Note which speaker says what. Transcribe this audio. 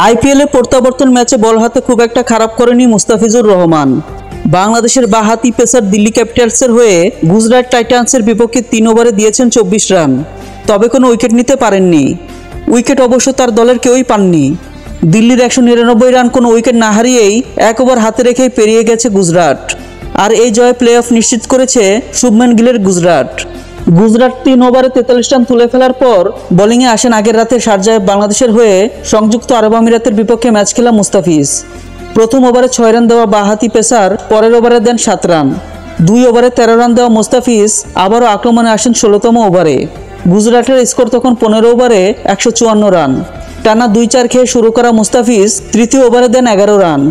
Speaker 1: আইপিএলে প্রত্যাবর্তন ম্যাচে বল হাতে খুব একটা খারাপ করেনি মুস্তাফিজুর রহমান। বাংলাদেশের বাঁহাতি পেসার দিল্লি ক্যাপিটালসের হয়ে গুজরাট টাইটান্সের বিপক্ষে 3 ওভারে দিয়েছেন 24 রান, তবে কোনো উইকেট নিতে পারেননি। উইকেট অবশ্য তার দলের কেউই পাননি। দিল্লির 199 রান কোনো উইকেট না হারিয়েই 1 ওভার হাতে রেখেই পেরিয়ে গেছে গুজরাট। আর এই জয়ে প্লে অফ নিশ্চিত করেছে শুভমান গিলের গুজরাট। গুজরাট 3 ওভারে 43 রান তুলে ফেলার পর বোলিংয়ে আসেন আগের রাতে শারজায় বাংলাদেশের হয়ে সংযুক্ত আরব আমিরাতের বিপক্ষে ম্যাচ খেলা মুস্তাফিজ। প্রথম ওভারে 6 রান দেওয়া বাঁহাতি পেসার পরের ওভারে দেন 7 রান। 2 ওভারে 13 রান দেওয়া মুস্তাফিজ আবারও আক্রমণে আসেন 16তম ওভারে। গুজরাটের স্কোর তখন 15 ওভারে 154 রান। টানা 2-4 খেয়ে শুরু করা মুস্তাফিজ তৃতীয় ওভারে দেন 11 রান।